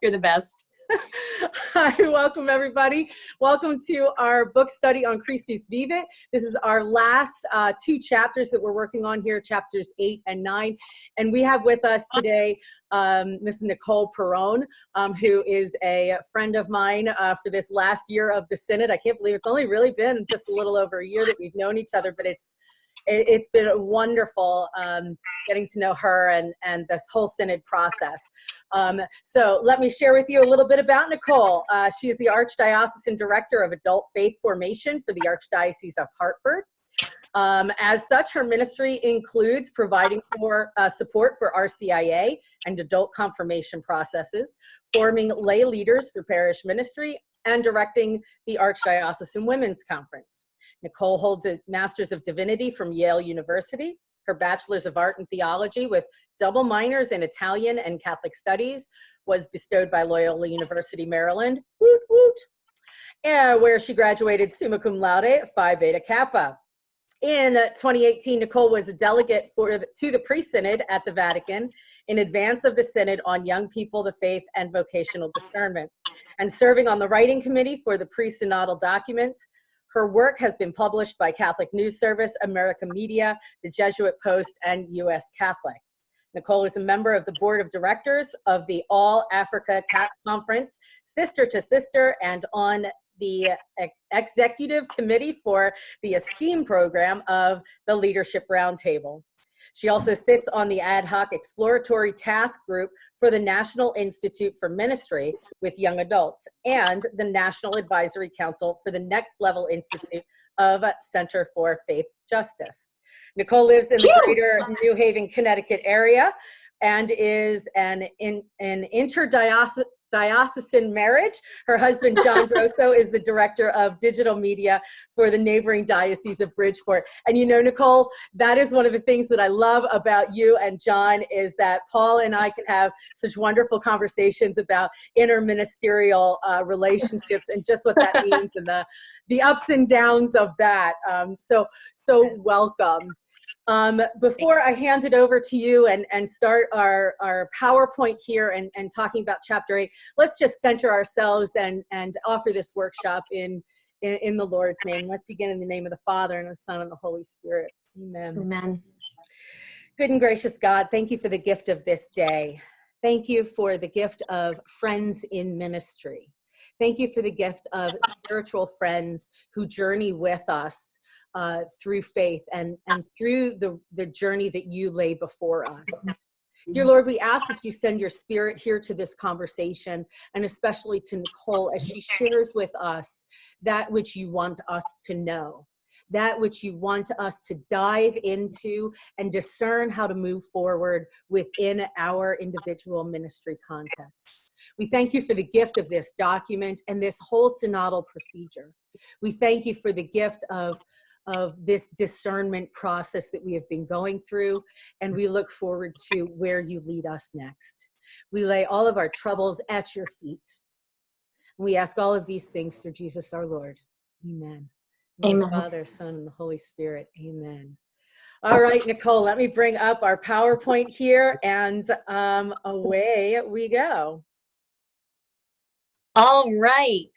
You're the best. Hi, welcome everybody. Welcome to our book study on Christus Vivit. This is our last two chapters that we're working on here, chapters 8 and 9. And we have with us today Mrs. Nicole Perone, who is a friend of mine for this last year of the Synod. I can't believe it's only really been just a little over a year that we've known each other, but it's been wonderful getting to know her and this whole Synod process. So let me share with you a little bit about Nicole. She is the Archdiocesan Director of Adult Faith Formation for the Archdiocese of Harford. As such, her ministry includes providing for support for RCIA and adult confirmation processes, forming lay leaders for parish ministry, and directing the Archdiocesan Women's Conference. Nicole holds a Master's of Divinity from Yale University, her Bachelor's of Art and Theology with double minors in Italian and Catholic Studies was bestowed by Loyola University, Maryland, woot woot, where she graduated summa cum laude, Phi Beta Kappa. In 2018, Nicole was a delegate to the pre-synod at the Vatican in advance of the synod on young people, the faith, and vocational discernment, and serving on the writing committee for the pre-synodal documents. Her work has been published by Catholic News Service, America Media, the Jesuit Post, and U.S. Catholic. Nicole is a member of the board of directors of the All Africa Conference, Sister to Sister, and on the executive committee for the Esteem program of the Leadership Roundtable. She also sits on the ad hoc exploratory task group for the National Institute for Ministry with Young Adults and the National Advisory Council for the Next Level Institute of Center for Faith Justice. Nicole lives in the greater New Haven, Connecticut area and is an interdiocesan marriage. Her husband, John Grosso, is the director of digital media for the neighboring Diocese of Bridgeport. And you know, Nicole, that is one of the things that I love about you and John is that Paul and I can have such wonderful conversations about interministerial relationships and just what that means and the ups and downs of that. So welcome. Before I hand it over to you and start our PowerPoint here and talking about chapter 8, let's just center ourselves and offer this workshop in the Lord's name. Let's begin in the name of the Father and the Son and the Holy Spirit. Amen. Amen. Good and gracious God, thank you for the gift of this day. Thank you for the gift of friends in ministry. Thank you for the gift of spiritual friends who journey with us through faith and through the journey that you lay before us. Dear Lord, we ask that you send your spirit here to this conversation and especially to Nicole as she shares with us that which you want us to know, that which you want us to dive into and discern how to move forward within our individual ministry contexts. We thank you for the gift of this document and this whole synodal procedure. We thank you for the gift of this discernment process that we have been going through, and we look forward to where you lead us next. We lay all of our troubles at your feet. We ask all of these things through Jesus our Lord. Amen. Amen. Father, Son, and the Holy Spirit. Amen. All right, Nicole, let me bring up our PowerPoint here, and away we go. All right.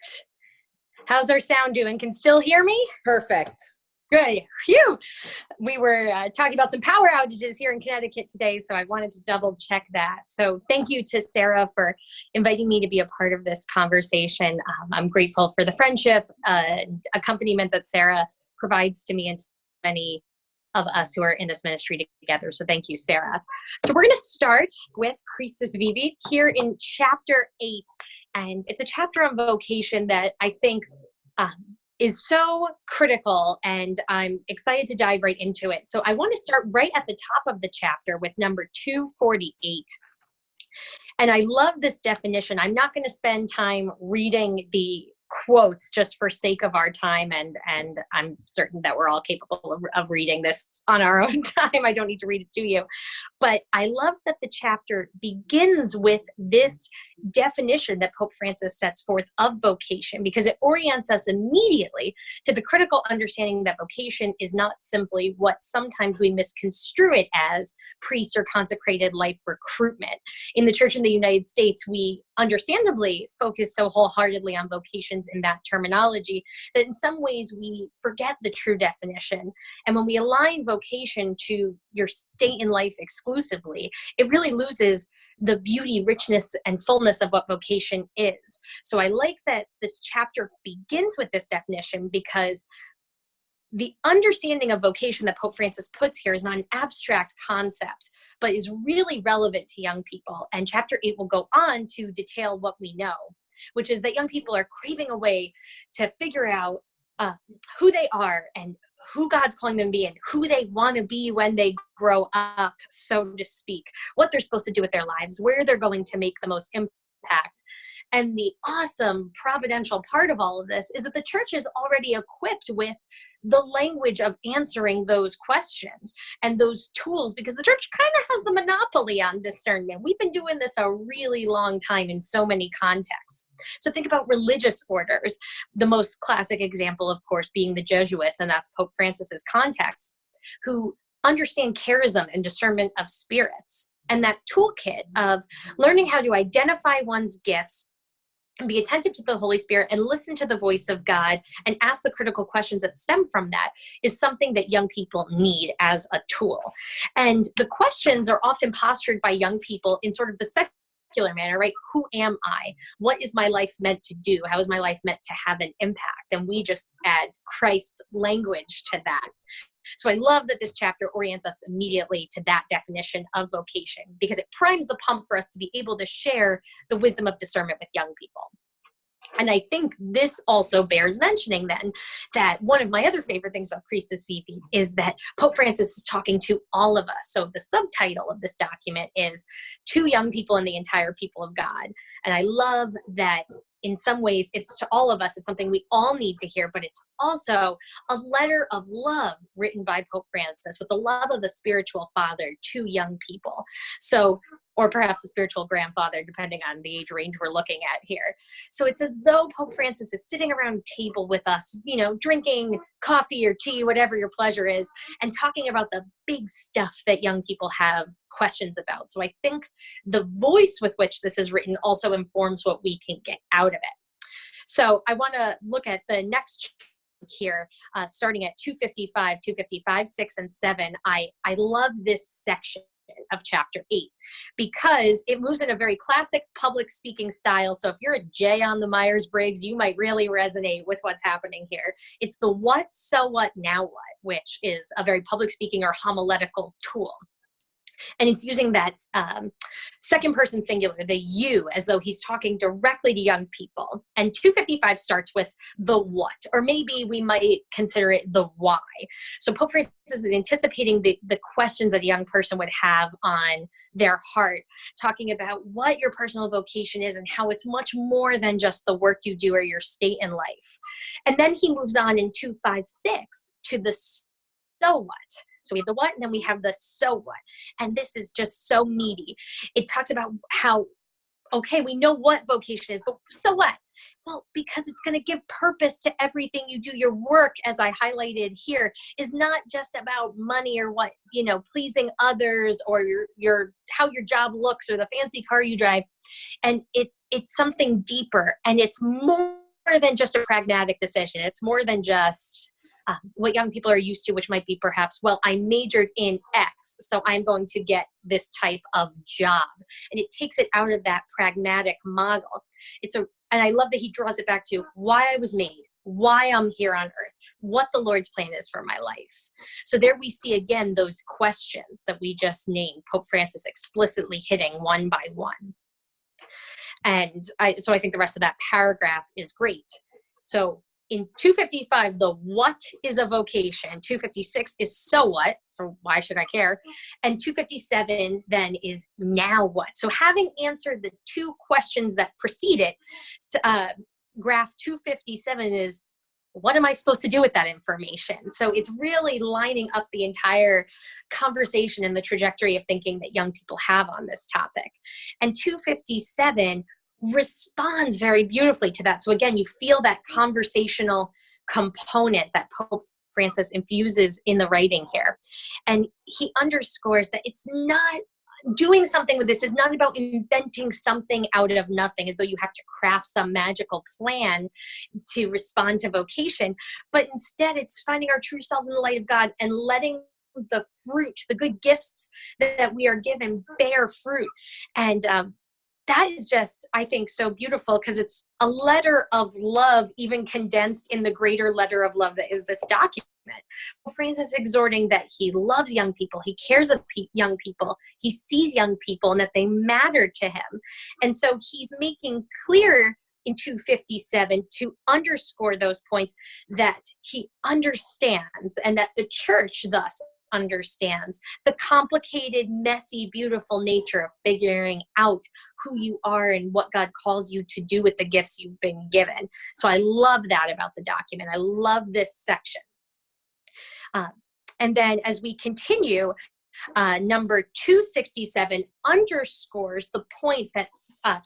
How's our sound doing? Can still hear me? Perfect. Good. Phew. We were talking about some power outages here in Connecticut today, so I wanted to double check that. So thank you to Sarah for inviting me to be a part of this conversation. I'm grateful for the friendship, accompaniment that Sarah provides to me and to many of us who are in this ministry together. So thank you, Sarah. So we're going to start with Christus Vivit here in chapter 8. And it's a chapter on vocation that I think is so critical, and I'm excited to dive right into it. So I want to start right at the top of the chapter with number 248. And I love this definition. I'm not going to spend time reading the quotes just for sake of our time, and I'm certain that we're all capable of reading this on our own time. I don't need to read it to you. But I love that the chapter begins with this definition that Pope Francis sets forth of vocation, because it orients us immediately to the critical understanding that vocation is not simply what sometimes we misconstrue it as, priest or consecrated life recruitment. In the Church in the United States, we understandably focus so wholeheartedly on vocations in that terminology that in some ways we forget the true definition. And when we align vocation to your state in life exclusively, it really loses the beauty, richness, and fullness of what vocation is. So I like that this chapter begins with this definition, because the understanding of vocation that Pope Francis puts here is not an abstract concept, but is really relevant to young people. And chapter 8 will go on to detail what we know, which is that young people are craving a way to figure out who they are and who God's calling them to be and who they want to be when they grow up, so to speak, what they're supposed to do with their lives, where they're going to make the most impact. And the awesome providential part of all of this is that the church is already equipped with the language of answering those questions and those tools, because the church kind of has the monopoly on discernment. We've been doing this a really long time in so many contexts. So think about religious orders, the most classic example, of course, being the Jesuits, and that's Pope Francis's context, who understand charism and discernment of spirits. And that toolkit of learning how to identify one's gifts, be attentive to the Holy Spirit, and listen to the voice of God and ask the critical questions that stem from that is something that young people need as a tool. And the questions are often postured by young people in sort of the secular manner, right? Who am I? What is my life meant to do? How is my life meant to have an impact? And we just add Christ language to that. So I love that this chapter orients us immediately to that definition of vocation, because it primes the pump for us to be able to share the wisdom of discernment with young people. And I think this also bears mentioning then that one of my other favorite things about Christus Vivit is that Pope Francis is talking to all of us. So the subtitle of this document is To Young People and the Entire People of God. And I love that in some ways it's to all of us. It's something we all need to hear, but it's also a letter of love written by Pope Francis with the love of a spiritual father to young people. So, or perhaps a spiritual grandfather, depending on the age range we're looking at here. So it's as though Pope Francis is sitting around a table with us, you know, drinking coffee or tea, whatever your pleasure is, and talking about the big stuff that young people have questions about. So I think the voice with which this is written also informs what we can get out of it. So I want to look at the next here, starting at 255, 6, and 7. I love this section of chapter 8 because it moves in a very classic public speaking style. So if you're a J on the Myers-Briggs, you might really resonate with what's happening here. It's the what, so what, now what, which is a very public speaking or homiletical tool. And he's using that second person singular, the you, as though he's talking directly to young people. And 255 starts with the what, or maybe we might consider it the why. So Pope Francis is anticipating the questions that a young person would have on their heart, talking about what your personal vocation is and how it's much more than just the work you do or your state in life. And then he moves on in 256 to the so what. So we have the what, and then we have the so what. And this is just so meaty. It talks about how, okay, we know what vocation is, but so what? Well, because it's going to give purpose to everything you do. Your work, as I highlighted here, is not just about money or what, you know, pleasing others or your how your job looks or the fancy car you drive. And it's something deeper, and it's more than just a pragmatic decision. It's more than just what young people are used to, which might be perhaps, well, I majored in X, so I'm going to get this type of job. And it takes it out of that pragmatic model. And I love that he draws it back to why I was made, why I'm here on earth, what the Lord's plan is for my life. So there we see again those questions that we just named, Pope Francis explicitly hitting one by one. And so I think the rest of that paragraph is great. So in 255, the what is a vocation. 256 is so what, so why should I care? And 257 then is now what. So having answered the two questions that precede it, graph 257 is, what am I supposed to do with that information? So it's really lining up the entire conversation and the trajectory of thinking that young people have on this topic. And 257 responds very beautifully to that. So again, you feel that conversational component that Pope Francis infuses in the writing here. And he underscores that it's not doing something with this is not about inventing something out of nothing, as though you have to craft some magical plan to respond to vocation, but instead it's finding our true selves in the light of God and letting the fruit, the good gifts that we are given, bear fruit. And that is just, I think, so beautiful, because it's a letter of love, even condensed in the greater letter of love that is this document. Pope Francis is exhorting that he loves young people, he cares of young people, he sees young people, and that they matter to him. And so he's making clear in 257 to underscore those points, that he understands, and that the church thus understands the complicated, messy, beautiful nature of figuring out who you are and what God calls you to do with the gifts you've been given. So I love that about the document. I love this section. And then as we continue, number 267 underscores the point that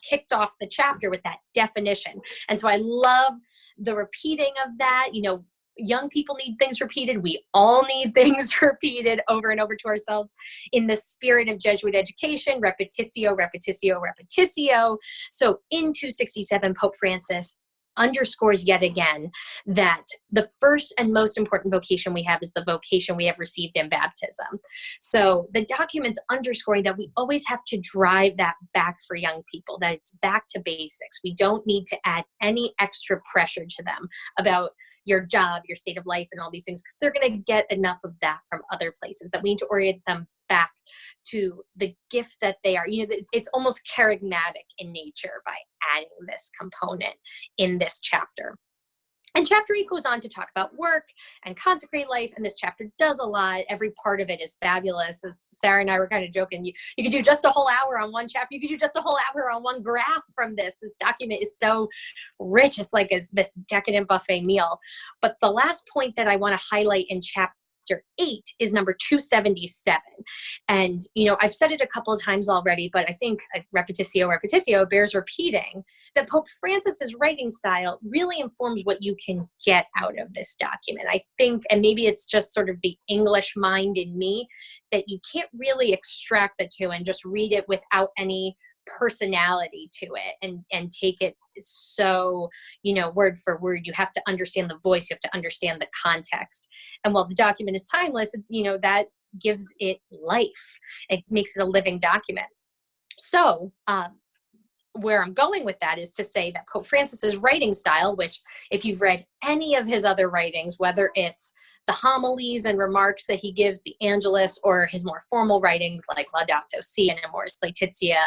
kicked off the chapter with that definition. And so I love the repeating of that. You know, young people need things repeated. We all need things repeated over and over to ourselves in the spirit of Jesuit education, repetitio, repetitio, repetitio. So in 267, Pope Francis underscores yet again that the first and most important vocation we have is the vocation we have received in baptism. So the document's underscoring that we always have to drive that back for young people, that it's back to basics. We don't need to add any extra pressure to them about your job, your state of life, and all these things, because they're going to get enough of that from other places, that we need to orient them back to the gift that they are. You know, it's almost charismatic in nature by adding this component in this chapter. And chapter 8 goes on to talk about work and consecrate life, and this chapter does a lot. Every part of it is fabulous. As Sarah and I were kind of joking, you could do just a whole hour on one chapter. You could do just a whole hour on one graph from this. This document is so rich. It's like this decadent buffet meal. But the last point that I want to highlight in chapter 8 is number 277. And, you know, I've said it a couple of times already, but I think repetitio, repetitio bears repeating, that Pope Francis's writing style really informs what you can get out of this document. I think, and maybe it's just sort of the English mind in me, that you can't really extract the two and just read it without any personality to it and take it so, you know, word for word. You have to understand the voice, you have to understand the context. And while the document is timeless, you know, that gives it life. It makes it a living document. So where I'm going with that is to say that Pope Francis's writing style, which if you've read any of his other writings, whether it's the homilies and remarks that he gives, the Angelus, or his more formal writings like Laudato Si and Amoris Laetitia,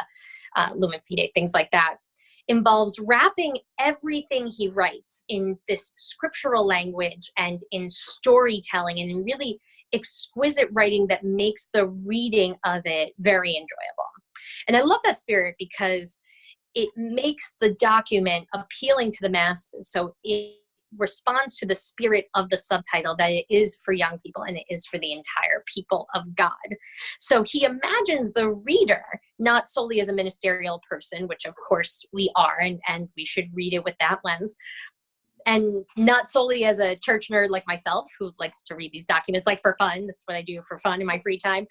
Lumen Fide, things like that, involves wrapping everything he writes in this scriptural language and in storytelling and in really exquisite writing that makes the reading of it very enjoyable. And I love that spirit because it makes the document appealing to the masses. So it responds to the spirit of the subtitle, that it is for young people and it is for the entire people of God. So he imagines the reader not solely as a ministerial person, which of course we are, and we should read it with that lens, and not solely as a church nerd like myself who likes to read these documents like for fun. This is what I do for fun in my free time.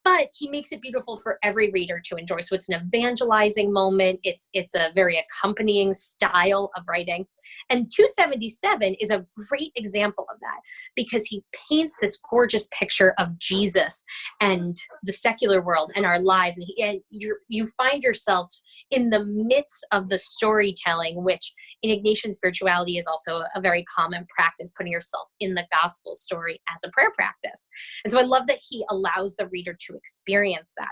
But he makes it beautiful for every reader to enjoy. So it's an evangelizing moment. It's a very accompanying style of writing. And 277 is a great example of that, because he paints this gorgeous picture of Jesus and the secular world and our lives. And you find yourself in the midst of the storytelling, which in Ignatian spirituality is also a very common practice, putting yourself in the gospel story as a prayer practice. And so I love that he allows the reader to experience that.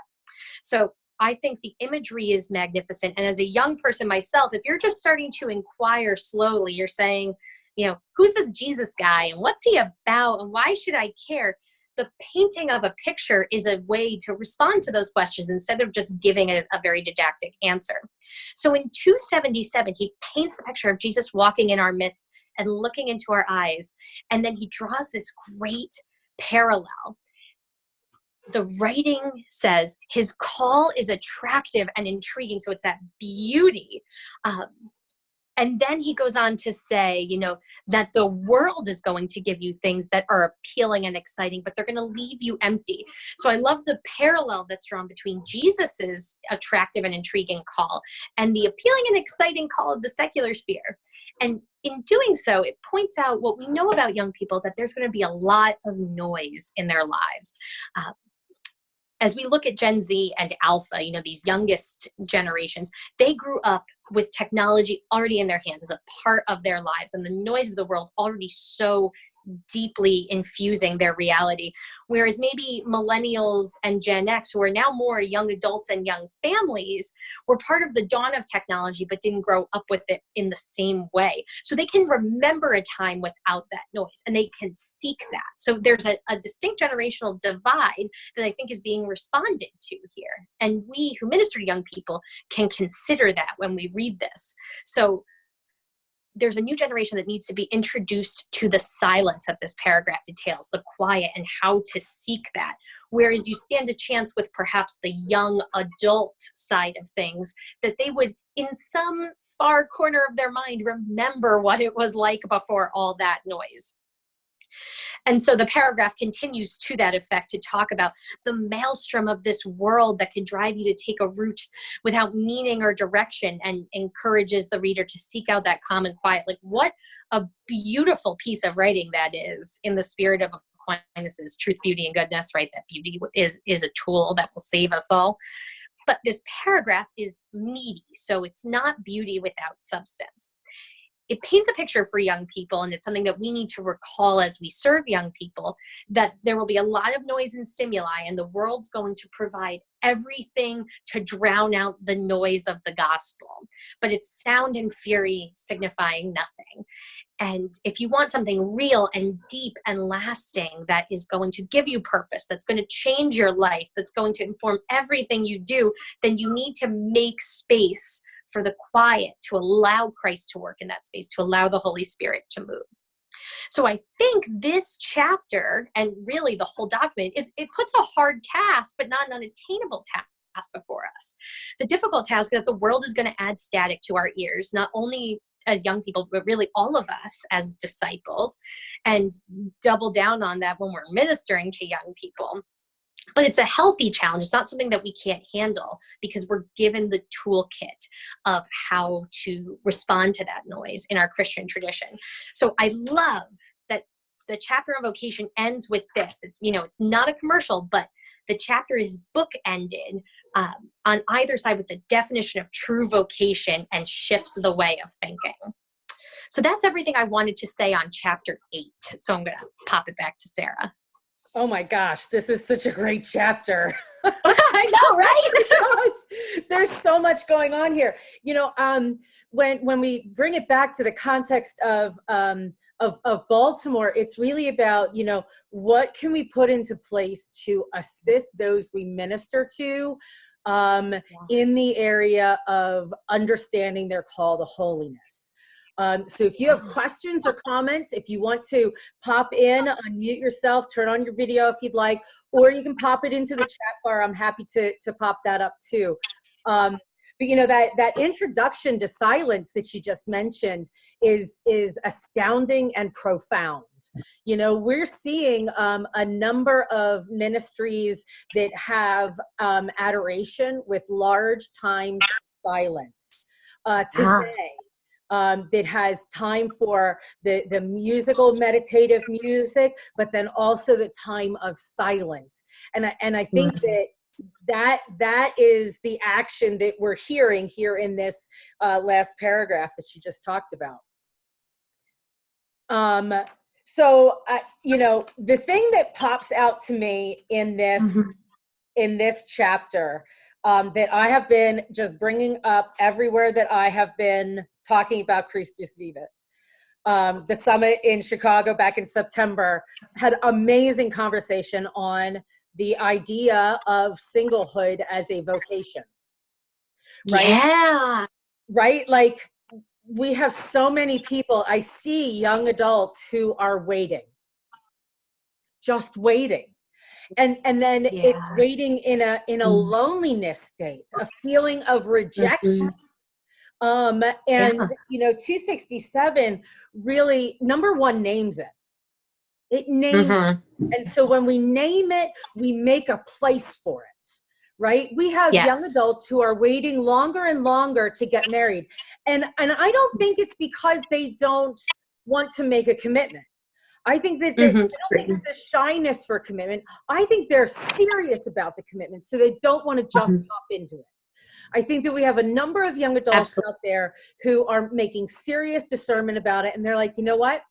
So I think the imagery is magnificent. And as a young person myself, if you're just starting to inquire slowly, you're saying, you know, who's this Jesus guy and what's he about and why should I care? The painting of a picture is a way to respond to those questions instead of just giving a very didactic answer. So in 277, he paints the picture of Jesus walking in our midst and looking into our eyes. And then he draws this great parallel. The writing says his call is attractive and intriguing. So it's that beauty And then he goes on to say, you know, that the world is going to give you things that are appealing and exciting, but they're going to leave you empty. So I love the parallel that's drawn between Jesus's attractive and intriguing call and the appealing and exciting call of the secular sphere. And in doing so, it points out what we know about young people, that there's going to be a lot of noise in their lives. As we look at Gen Z and Alpha, you know, these youngest generations, they grew up with technology already in their hands as a part of their lives, and the noise of the world already so deeply infusing their reality. Whereas maybe millennials and Gen X, who are now more young adults and young families, were part of the dawn of technology, but didn't grow up with it in the same way. So they can remember a time without that noise, and they can seek that. So there's a distinct generational divide that I think is being responded to here. And we who minister to young people can consider that when we read this. So there's a new generation that needs to be introduced to the silence that this paragraph details, the quiet, and how to seek that. Whereas you stand a chance with perhaps the young adult side of things, that they would, in some far corner of their mind, remember what it was like before all that noise. And so the paragraph continues to that effect to talk about the maelstrom of this world that can drive you to take a route without meaning or direction, and encourages the reader to seek out that calm and quiet. Like, what a beautiful piece of writing that is, in the spirit of Aquinas' truth, beauty, and goodness, right? That beauty is a tool that will save us all. But this paragraph is meaty, so it's not beauty without substance. It paints a picture for young people, and it's something that we need to recall as we serve young people, that there will be a lot of noise and stimuli, and the world's going to provide everything to drown out the noise of the gospel. But it's sound and fury signifying nothing. And if you want something real and deep and lasting that is going to give you purpose, that's going to change your life, that's going to inform everything you do, then you need to make space for the quiet, to allow Christ to work in that space, to allow the Holy Spirit to move. So I think this chapter, and really the whole document, it puts a hard task, but not an unattainable task before us. The difficult task is that the world is going to add static to our ears, not only as young people, but really all of us as disciples, and double down on that when we're ministering to young people. But it's a healthy challenge. It's not something that we can't handle, because we're given the toolkit of how to respond to that noise in our Christian tradition. So I love that the chapter on vocation ends with this. You know, it's not a commercial, but the chapter is bookended on either side with the definition of true vocation, and shifts the way of thinking. So that's everything I wanted to say on chapter 8. So I'm going to pop it back to Sarah. Oh my gosh, this is such a great chapter. I know, right? There's so much going on here. You know, when we bring it back to the context of Baltimore, it's really about, you know, what can we put into place to assist those we minister to in the area of understanding their call to holiness. So if you have questions or comments, if you want to pop in, unmute yourself, turn on your video if you'd like, or you can pop it into the chat bar. I'm happy to pop that up too. But you know, that introduction to silence that you just mentioned is astounding and profound. You know, we're seeing a number of ministries that have adoration with large time silence today. That has time for the musical meditative music, but then also the time of silence. And I think that is the action that we're hearing here in this last paragraph that you just talked about. So you know, the thing that pops out to me in this chapter, that I have been just bringing up everywhere that I have been talking about Christus Vivit. The summit in Chicago back in September had amazing conversation on the idea of singlehood as a vocation. Right? Yeah. Right? Like, we have so many people, I see young adults who are waiting. Just waiting. And then it's waiting in a loneliness state, a feeling of rejection, And, 267 really, number one, names it. It names it. And so when we name it, we make a place for it, right? We have young adults who are waiting longer and longer to get married. And I don't think it's because they don't want to make a commitment. I think that I don't think it's the shyness for commitment. I think they're serious about the commitment, so they don't want to just hop into it. I think that we have a number of young adults out there who are making serious discernment about it, and they're like, you know what?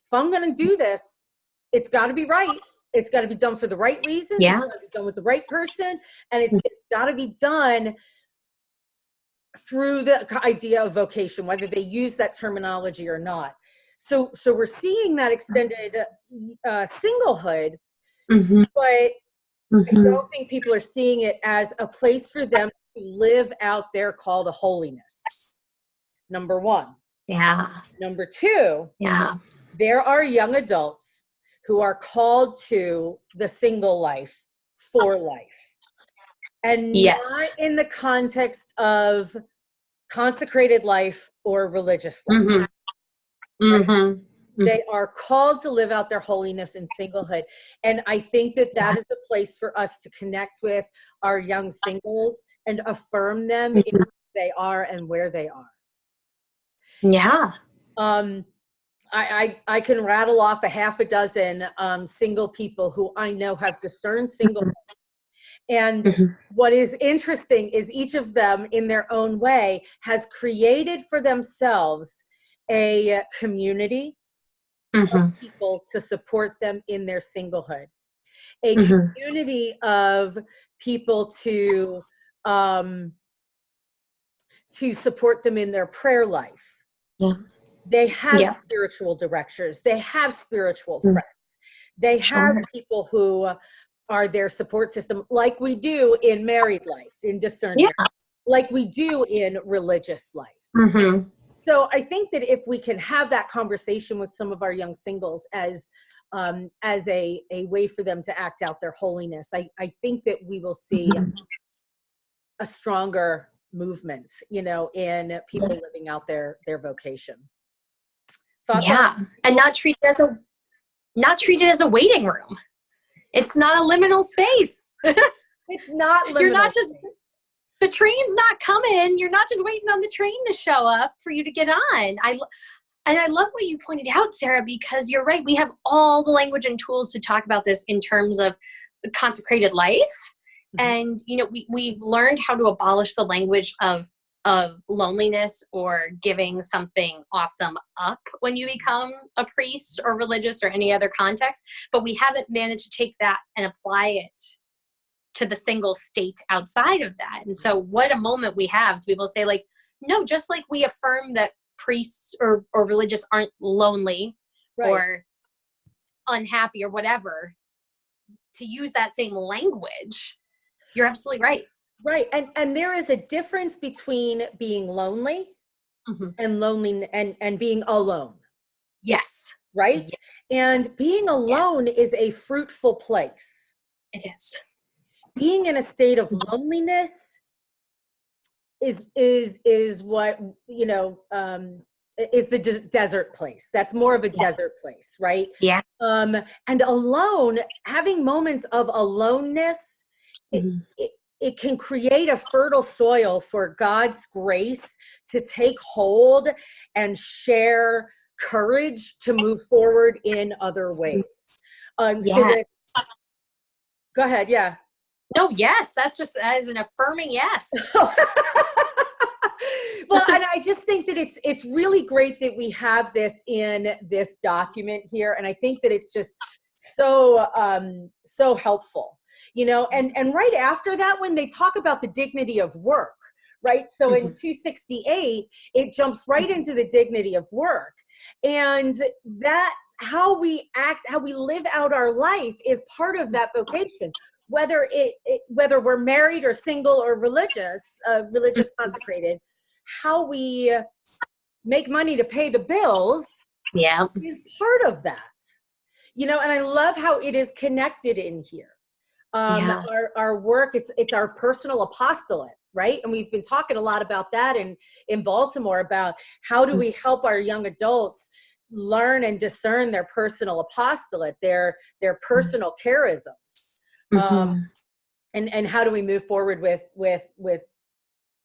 If I'm going to do this, it's got to be right. It's got to be done for the right reasons. It's got to be done with the right person, and it's got to be done through the idea of vocation, whether they use that terminology or not. So we're seeing that extended singlehood, but I don't think people are seeing it as a place for them to live out their call to holiness. Number one. Number two. There are young adults who are called to the single life for life. And not in the context of consecrated life or religious life. They are called to live out their holiness in singlehood. And I think that that is a place for us to connect with our young singles and affirm them in who they are and where they are. I can rattle off a half a dozen single people who I know have discerned singleness. And what is interesting is each of them in their own way has created for themselves a community of people to support them in their singlehood, a community of people to support them in their prayer life. They have spiritual directors. They have spiritual friends. They have people who are their support system, like we do in married life, in discernment, like we do in religious life. So I think that if we can have that conversation with some of our young singles as a way for them to act out their holiness, I think that we will see a stronger movement, in people living out their vocation. And not treated as a waiting room. It's not a liminal space. It's not liminal. You're not just space. The train's not coming. You're not just waiting on the train to show up for you to get on. I love what you pointed out, Sarah, because you're right. We have all the language and tools to talk about this in terms of consecrated life. And, we've learned how to abolish the language of loneliness or giving something awesome up when you become a priest or religious or any other context, but we haven't managed to take that and apply it to the single state outside of that. And so what a moment we have to be able to say, like, no, just like we affirm that priests or religious aren't lonely or unhappy or whatever, to use that same language. You're absolutely right. Right. And there is a difference between being lonely and lonely and being alone. Yes. Right. Yes. And being alone is a fruitful place. It is. Being in a state of loneliness is what, is the desert place. That's more of a desert place. Right. Yeah. And alone, having moments of aloneness, it can create a fertile soil for God's grace to take hold and share courage to move forward in other ways. So that, go ahead. Yeah. No, yes. That is an affirming yes. Well, and I just think that it's really great that we have this in this document here. And I think that it's just so helpful, and right after that, when they talk about the dignity of work, right? So in 268, it jumps right into the dignity of work, and that how we act, how we live out our life is part of that vocation, whether whether we're married or single or religious consecrated, how we make money to pay the bills is part of that. And I love how it is connected in here. Our work, it's our personal apostolate, right? And we've been talking a lot about that in Baltimore, about how do we help our young adults learn and discern their personal apostolate, their personal charisms, and how do we move forward with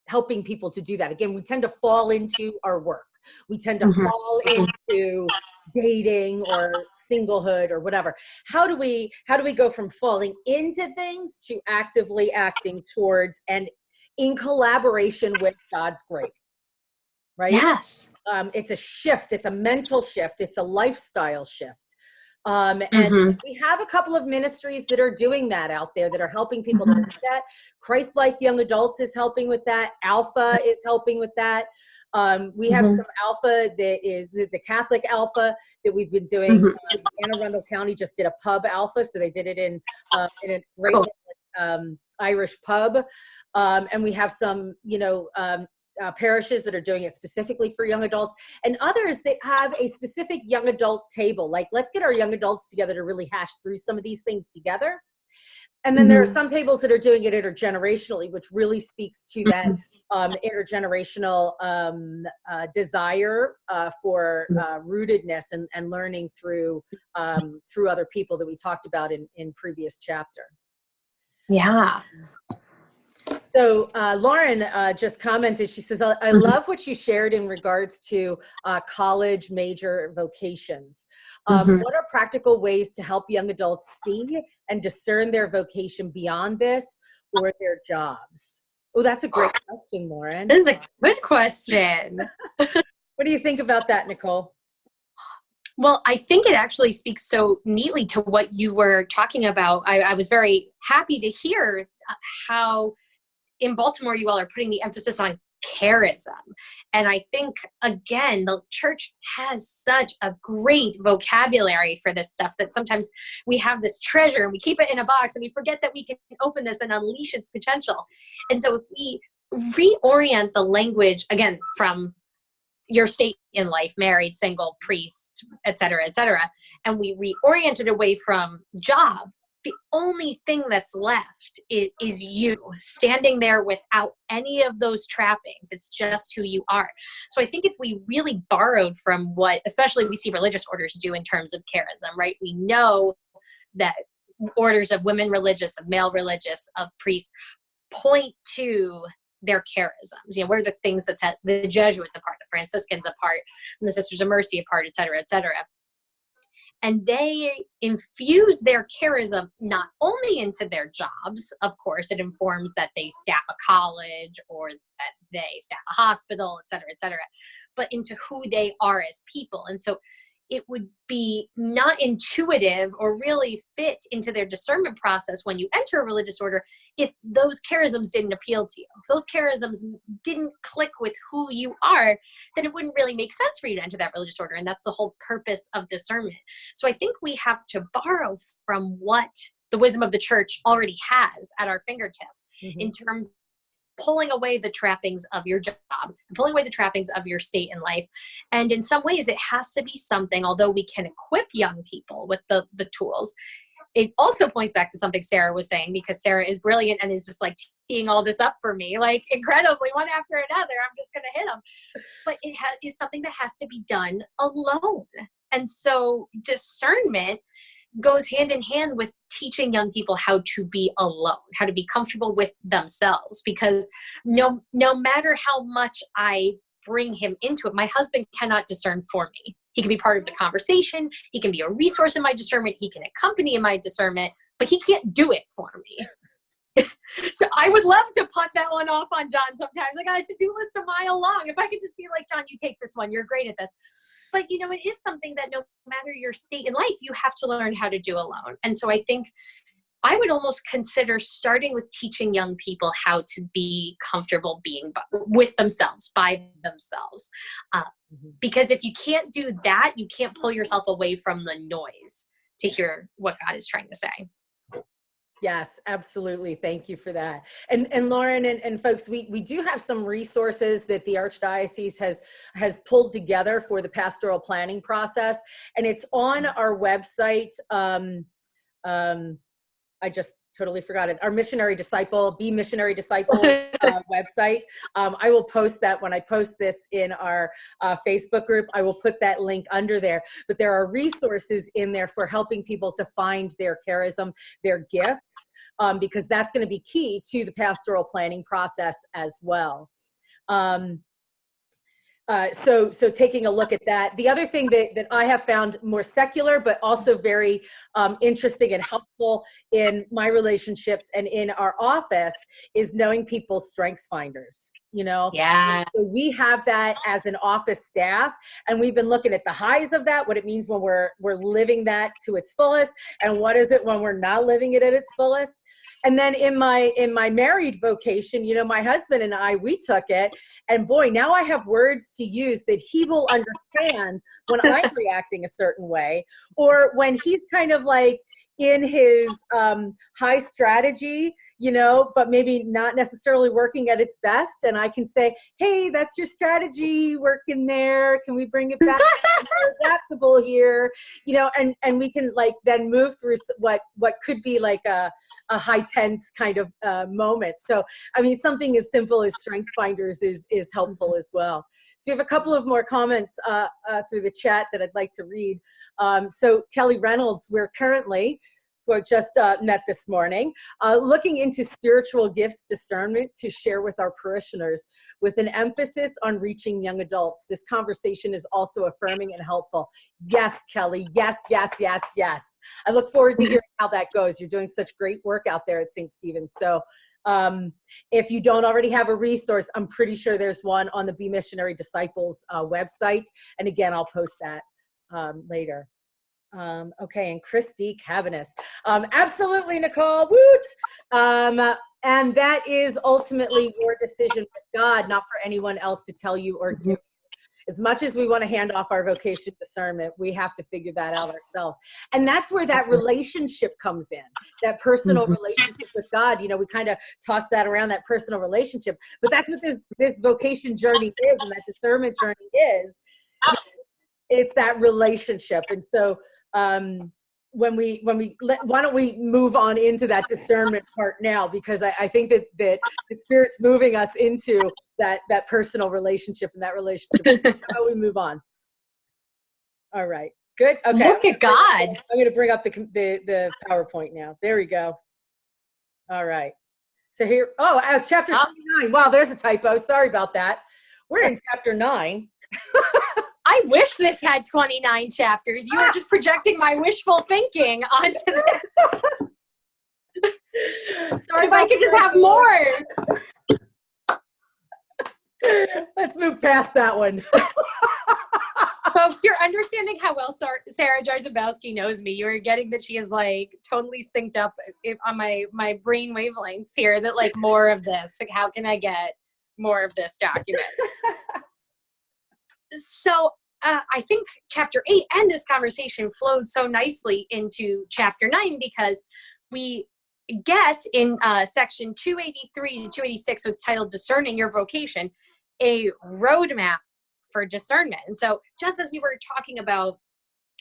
helping people to do that. Again, we tend to fall into our work. We tend to fall into dating or singlehood or whatever. How do we go from falling into things to actively acting towards and in collaboration with God's grace? Right? Yes. It's a shift. It's a mental shift. It's a lifestyle shift. And we have a couple of ministries that are doing that out there, that are helping people to do that. Christ Life Young Adults is helping with that. Alpha is helping with that. We have some Alpha that is the Catholic Alpha that we've been doing. Anne Arundel County just did a pub Alpha, so they did it in a great Irish pub. And we have some, parishes that are doing it specifically for young adults, and others that have a specific young adult table. Like, let's get our young adults together to really hash through some of these things together. And then there are some tables that are doing it intergenerationally, which really speaks to that intergenerational desire for rootedness and learning through other people that we talked about in previous chapter. Yeah. So Lauren just commented, she says, I love what you shared in regards to college major vocations. What are practical ways to help young adults see and discern their vocation beyond this or their jobs? Oh, that's a great question, Lauren. This is a good question. What do you think about that, Nicole? Well, I think it actually speaks so neatly to what you were talking about. I was very happy to hear how in Baltimore you all are putting the emphasis on charism. And I think, again, the church has such a great vocabulary for this stuff that sometimes we have this treasure and we keep it in a box and we forget that we can open this and unleash its potential. And so if we reorient the language, again, from your state in life, married, single, priest, et cetera, and we reorient it away from job, the only thing that's left is you standing there without any of those trappings. It's just who you are. So I think if we really borrowed from what, especially we see religious orders do in terms of charism, right? We know that orders of women religious, of male religious, of priests point to their charisms. What are the things that set the Jesuits apart, the Franciscans apart, and the Sisters of Mercy apart, et cetera, et cetera. And they infuse their charism not only into their jobs, of course, it informs that they staff a college or that they staff a hospital, et cetera, but into who they are as people. And so it would be not intuitive or really fit into their discernment process when you enter a religious order if those charisms didn't appeal to you. If those charisms didn't click with who you are, then it wouldn't really make sense for you to enter that religious order. And that's the whole purpose of discernment. So I think we have to borrow from what the wisdom of the church already has at our fingertips in terms of pulling away the trappings of your job, pulling away the trappings of your state in life. And in some ways, it has to be something, although we can equip young people with the tools, it also points back to something Sarah was saying, because Sarah is brilliant and is just like teeing all this up for me, like incredibly, one after another. I'm just going to hit them. But it is something that has to be done alone. And so discernment goes hand in hand with teaching young people how to be alone, how to be comfortable with themselves, because no matter how much I bring him into it, my husband cannot discern for me. He can be part of the conversation. He can be a resource in my discernment. He can accompany in my discernment, but he can't do it for me. So I would love to punt that one off on John sometimes. I got a to-do list a mile long. If I could just be like, John, you take this one. You're great at this. But, it is something that no matter your state in life, you have to learn how to do alone. And so I think I would almost consider starting with teaching young people how to be comfortable being with themselves, by themselves. Because if you can't do that, you can't pull yourself away from the noise to hear what God is trying to say. Yes, absolutely. Thank you for that. And Lauren and folks, we do have some resources that the Archdiocese has pulled together for the pastoral planning process, and it's on our website. I just totally forgot it. Our missionary disciple, Be Missionary Disciple website. I will post that when I post this in our Facebook group. I will put that link under there. But there are resources in there for helping people to find their charism, their gifts, because that's going to be key to the pastoral planning process as well. So taking a look at that. The other thing that I have found more secular, but also very interesting and helpful in my relationships and in our office is knowing people's strengths finders. You know, Yeah. So we have that as an office staff, and we've been looking at the highs of that, what it means when we're living that to its fullest, and what is it when we're not living it at its fullest. And then in my married vocation, you know, my husband and I, we took it, and boy, now I have words to use that he will understand when I'm reacting a certain way, or when he's kind of like in his high strategy, you know, but maybe not necessarily working at its best. And I can say, hey, that's your strategy working there. Can we bring it back? We're adaptable here, you know, and we can like then move through what could be like a high tense kind of moment. So, I mean, something as simple as strengths finders is helpful as well. So we have a couple of more comments through the chat that I'd like to read. So Kelly Reynolds, we're currently, who I just met this morning, looking into spiritual gifts discernment to share with our parishioners with an emphasis on reaching young adults. This conversation is also affirming and helpful. Yes, Kelly, yes, yes, yes, yes. I look forward to hearing how that goes. You're doing such great work out there at St. Stephen's. So if you don't already have a resource, I'm pretty sure there's one on the Be Missionary Disciples website. And again, I'll post that later. Okay, and Christy Cavanis. Absolutely, Nicole, woot! And that is ultimately your decision with God, not for anyone else to tell you or give you. As much as we want to hand off our vocation discernment, we have to figure that out ourselves. And that's where that relationship comes in, that personal relationship with God. You know, we kind of toss that around, that personal relationship, but that's what this vocation journey is, and that discernment journey is. It's that relationship. And so, why don't we move on into that discernment part now, because I think that the Spirit's moving us into that personal relationship and that relationship. How about we move on? All right, good. Okay. Look at God. I'm going to bring up the PowerPoint now. There we go. All right. So here, chapter 29. Wow, there's a typo. Sorry about that. We're in chapter 9. I wish this had 29 chapters. You are just projecting my wishful thinking onto this. Sorry if I could just have more. Let's move past that one. Folks, you're understanding how well Sarah Jarzabowski knows me. You're getting that she is like totally synced up on my brain wavelengths here, that like more of this. Like, how can I get more of this document? So I think chapter 8 and this conversation flowed so nicely into chapter 9, because we get in section 283 to 286, so it's titled Discerning Your Vocation, a roadmap for discernment. And so just as we were talking about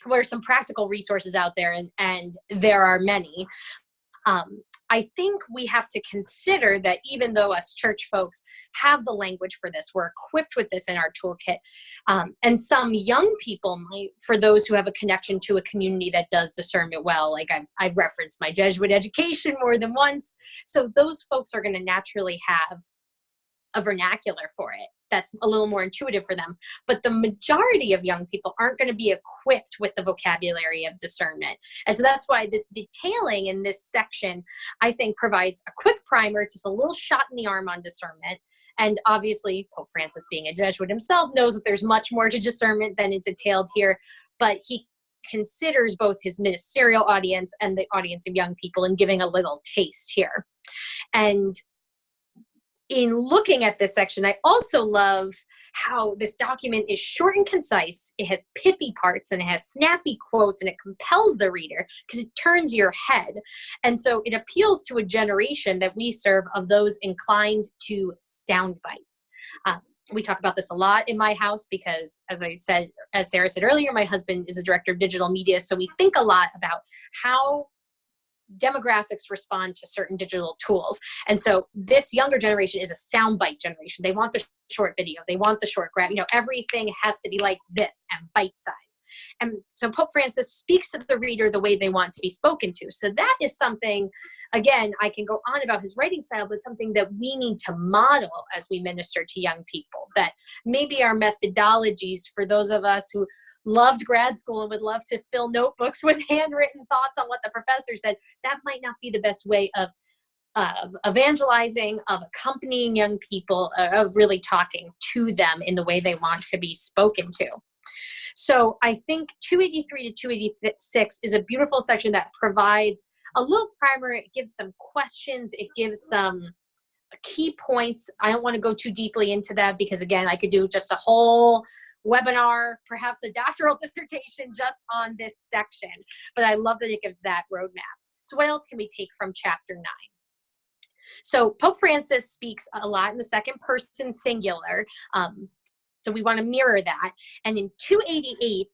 what are some practical resources out there, and there are many, I think we have to consider that even though us church folks have the language for this, we're equipped with this in our toolkit, and some young people might, for those who have a connection to a community that does discernment well, like I've referenced my Jesuit education more than once, so those folks are going to naturally have a vernacular for it that's a little more intuitive for them. But the majority of young people aren't going to be equipped with the vocabulary of discernment. And so that's why this detailing in this section, I think, provides a quick primer, just a little shot in the arm on discernment. And obviously, Pope Francis, being a Jesuit himself, knows that there's much more to discernment than is detailed here, but he considers both his ministerial audience and the audience of young people and giving a little taste here. And in looking at this section, I also love how this document is short and concise. It has pithy parts and it has snappy quotes, and it compels the reader because it turns your head. And so it appeals to a generation that we serve of those inclined to sound bites. We talk about this a lot in my house because, as Sarah said earlier, my husband is the director of digital media. So we think a lot about how demographics respond to certain digital tools. And so this younger generation is a soundbite generation. They want the short video. They want the short graph. Everything has to be like this and bite size. And so Pope Francis speaks to the reader the way they want to be spoken to. So that is something, again, I can go on about his writing style, but something that we need to model as we minister to young people, that maybe our methodologies for those of us who loved grad school and would love to fill notebooks with handwritten thoughts on what the professor said, that might not be the best way of evangelizing, of accompanying young people, of really talking to them in the way they want to be spoken to. So I think 283 to 286 is a beautiful section that provides a little primer. It gives some questions. It gives some key points. I don't want to go too deeply into that because, again, I could do just a whole webinar, perhaps a doctoral dissertation just on this section. But I love that it gives that roadmap. So what else can we take from chapter 9? So Pope Francis speaks a lot in the second person singular. So we want to mirror that. And in 288,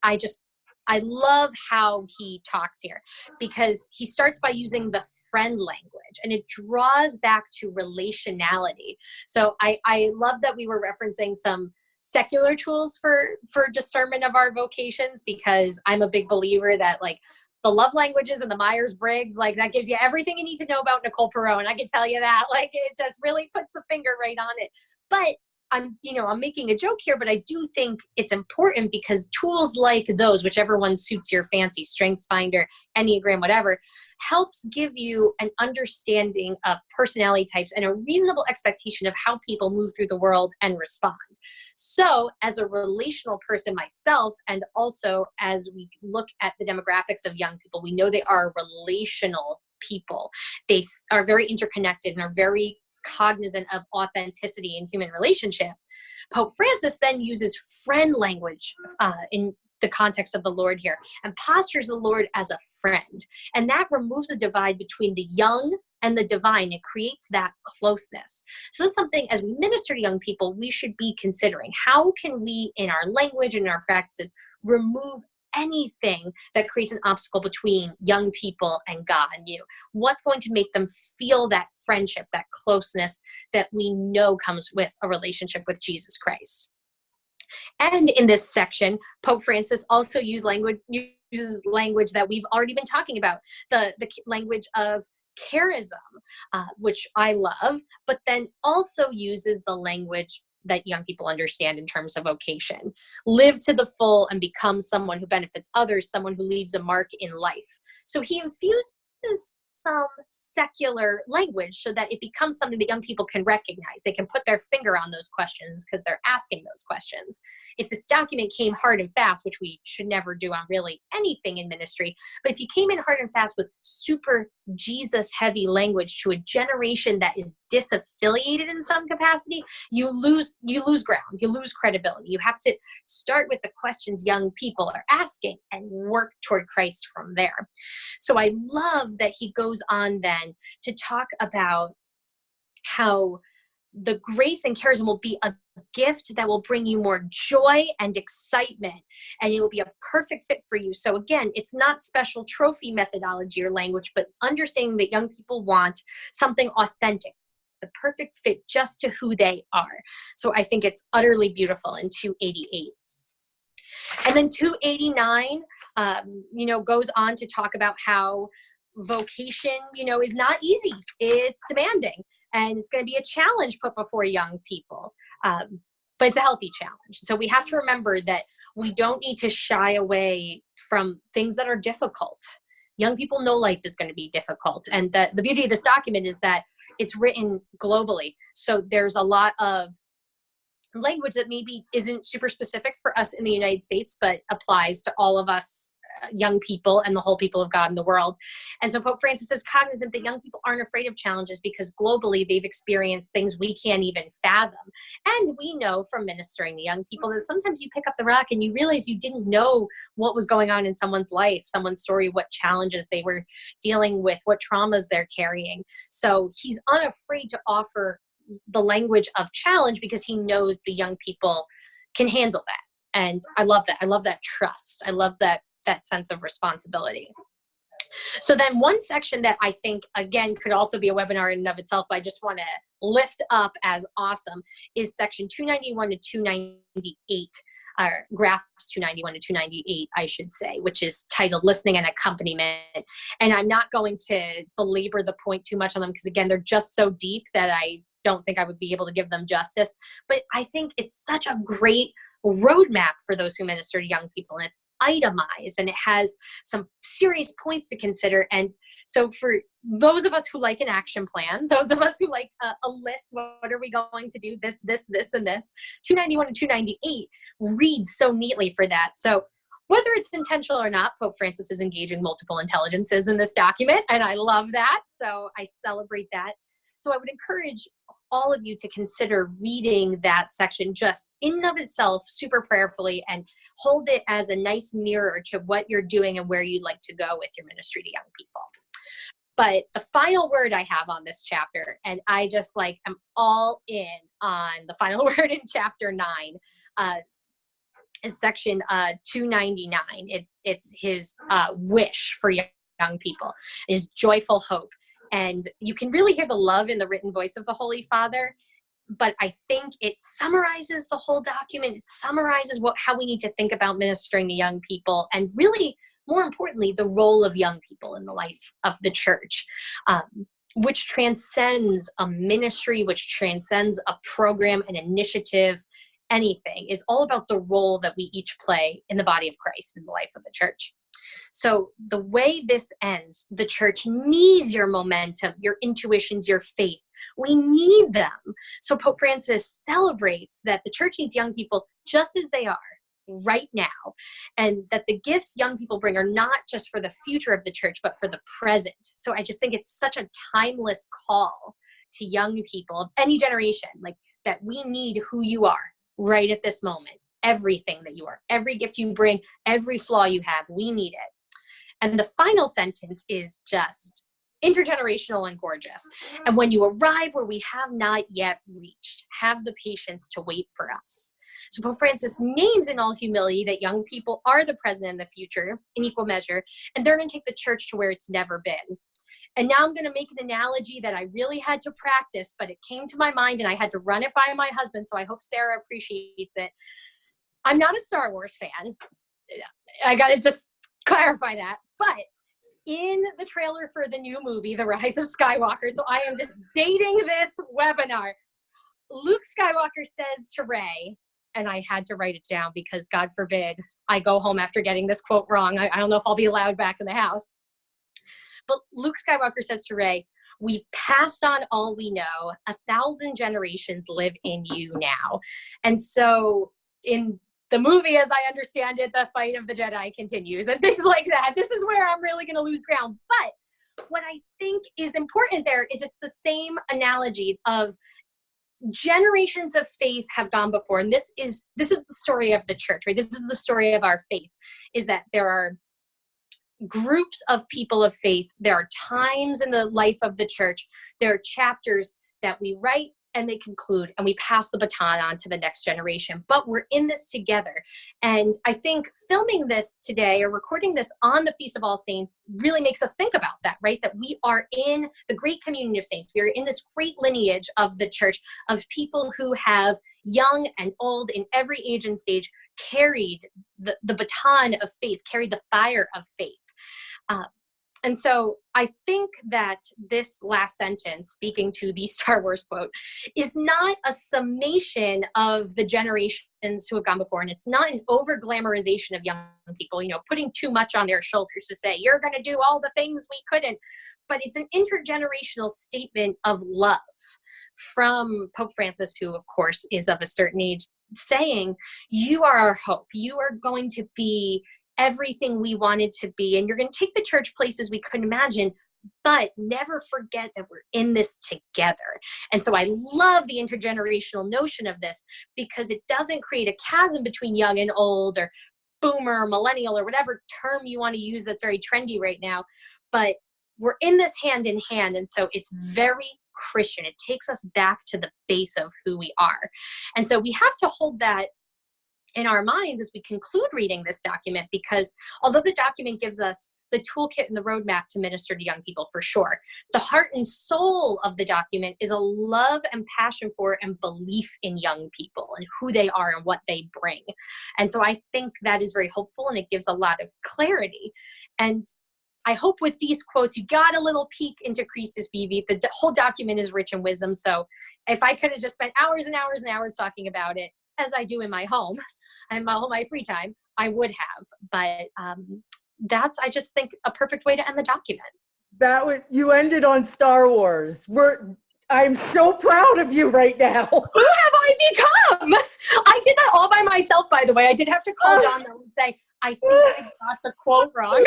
I love how he talks here because he starts by using the friend language and it draws back to relationality. So I love that we were referencing some secular tools for discernment of our vocations, because I'm a big believer that like the love languages and the Myers-Briggs, like that gives you everything you need to know about Nicole Perone. I can tell you that, like it just really puts the finger right on it. But I'm making a joke here, but I do think it's important because tools like those, whichever one suits your fancy, StrengthsFinder, Enneagram, whatever, helps give you an understanding of personality types and a reasonable expectation of how people move through the world and respond. So as a relational person myself, and also as we look at the demographics of young people, we know they are relational people. They are very interconnected and are very cognizant of authenticity in human relationship. Pope Francis then uses friend language in the context of the Lord here and postures the Lord as a friend. And that removes the divide between the young and the divine. It creates that closeness. So that's something as we minister to young people, we should be considering. How can we, in our language and our practices, remove anything that creates an obstacle between young people and God and you? What's going to make them feel that friendship, that closeness that we know comes with a relationship with Jesus Christ? And in this section, Pope Francis also uses language that we've already been talking about, the language of charism, which I love, but then also uses the language that young people understand in terms of vocation. Live to the full and become someone who benefits others, someone who leaves a mark in life. So he infuses some secular language so that it becomes something that young people can recognize. They can put their finger on those questions because they're asking those questions. If this document came hard and fast, which we should never do on really anything in ministry, but if you came in hard and fast with super Jesus heavy language to a generation that is disaffiliated in some capacity, you lose ground, you lose credibility. You have to start with the questions young people are asking and work toward Christ from there. So I love that he goes on then to talk about how the grace and charism will be a gift that will bring you more joy and excitement, and it will be a perfect fit for you. So again, it's not special trophy methodology or language, but understanding that young people want something authentic, the perfect fit just to who they are. So I think it's utterly beautiful in 288. And then 289, goes on to talk about how vocation, is not easy. It's demanding. And it's going to be a challenge put before young people. But it's a healthy challenge. So we have to remember that we don't need to shy away from things that are difficult. Young people know life is going to be difficult. And the beauty of this document is that it's written globally. So there's a lot of language that maybe isn't super specific for us in the United States, but applies to all of us young people and the whole people of God in the world. And so Pope Francis is cognizant that young people aren't afraid of challenges because globally they've experienced things we can't even fathom. And we know from ministering to young people that sometimes you pick up the rock and you realize you didn't know what was going on in someone's life, someone's story, what challenges they were dealing with, what traumas they're carrying. So he's unafraid to offer the language of challenge because he knows the young people can handle that. And I love that. I love that trust. I love that sense of responsibility. So then one section that I think, again, could also be a webinar in and of itself, but I just want to lift up as awesome, is section 291 to 298, graphs 291 to 298, I should say, which is titled Listening and Accompaniment. And I'm not going to belabor the point too much on them because, again, they're just so deep that I don't think I would be able to give them justice. But I think it's such a great roadmap for those who minister to young people, and it's itemized and it has some serious points to consider. And so for those of us who like an action plan, those of us who like a list, what are we going to do, this, and this, 291 and 298 reads so neatly for that. So whether it's intentional or not, Pope Francis is engaging multiple intelligences in this document, and I love that. So I celebrate that. So I would encourage all of you to consider reading that section just in and of itself super prayerfully, and hold it as a nice mirror to what you're doing and where you'd like to go with your ministry to young people. But the final word I have on this chapter, and I just like am all in on the final word in chapter 9, in section 299. It's his wish for young people, his joyful hope. And you can really hear the love in the written voice of the Holy Father, but I think it summarizes the whole document. It summarizes how we need to think about ministering to young people, and really, more importantly, the role of young people in the life of the church, which transcends a ministry, which transcends a program, an initiative, anything. Is all about the role that we each play in the body of Christ in the life of the church. So the way this ends, the church needs your momentum, your intuitions, your faith. We need them. So Pope Francis celebrates that the church needs young people just as they are right now, and that the gifts young people bring are not just for the future of the church, but for the present. So I just think it's such a timeless call to young people of any generation, like that we need who you are right at this moment. Everything that you are, every gift you bring, every flaw you have, we need it. And the final sentence is just intergenerational and gorgeous. And when you arrive where we have not yet reached, have the patience to wait for us. So Pope Francis names in all humility that young people are the present and the future in equal measure, and they're going to take the church to where it's never been. And now I'm going to make an analogy that I really had to practice, but it came to my mind and I had to run it by my husband, so I hope Sarah appreciates it. I'm not a Star Wars fan. I got to just clarify that. But in the trailer for the new movie, The Rise of Skywalker, so I am just dating this webinar, Luke Skywalker says to Rey, and I had to write it down because God forbid I go home after getting this quote wrong. I don't know if I'll be allowed back in the house. But Luke Skywalker says to Rey, "We've passed on all we know. 1,000 generations live in you now." And so in the movie, as I understand it, the fight of the Jedi continues and things like that. This is where I'm really going to lose ground. But what I think is important there is it's the same analogy of generations of faith have gone before. And this is the story of the church, right? This is the story of our faith, is that there are groups of people of faith. There are times in the life of the church. There are chapters that we write and they conclude, and we pass the baton on to the next generation. But we're in this together. And I think filming this today or recording this on the Feast of All Saints really makes us think about that, right? That we are in the great communion of saints. We are in this great lineage of the church of people who have, young and old, in every age and stage, carried the baton of faith, carried the fire of faith. And so I think that this last sentence, speaking to the Star Wars quote, is not a summation of the generations who have gone before. And it's not an over glamorization of young people, putting too much on their shoulders to say, you're going to do all the things we couldn't. But it's an intergenerational statement of love from Pope Francis, who, of course, is of a certain age, saying, you are our hope. You are going to be everything we wanted to be, and you're going to take the church places we couldn't imagine, but never forget that we're in this together. And so I love the intergenerational notion of this, because it doesn't create a chasm between young and old, or boomer, or millennial, or whatever term you want to use that's very trendy right now, but we're in this hand in hand. And so it's very Christian. It takes us back to the base of who we are. And so we have to hold that in our minds as we conclude reading this document, because although the document gives us the toolkit and the roadmap to minister to young people, for sure. The heart and soul of the document is a love and passion for and belief in young people and who they are and what they bring. And so I think that is very hopeful, and it gives a lot of clarity. And I hope with these quotes, you got a little peek into Christus Vivit. The whole document is rich in wisdom. So if I could have just spent hours and hours and hours talking about it, as I do in my home and my free time, I would have. But that's, I just think, a perfect way to end the document. You ended on Star Wars. I'm so proud of you right now. Who have I become? I did that all by myself, by the way. I did have to call John though and say, I think I got the quote wrong.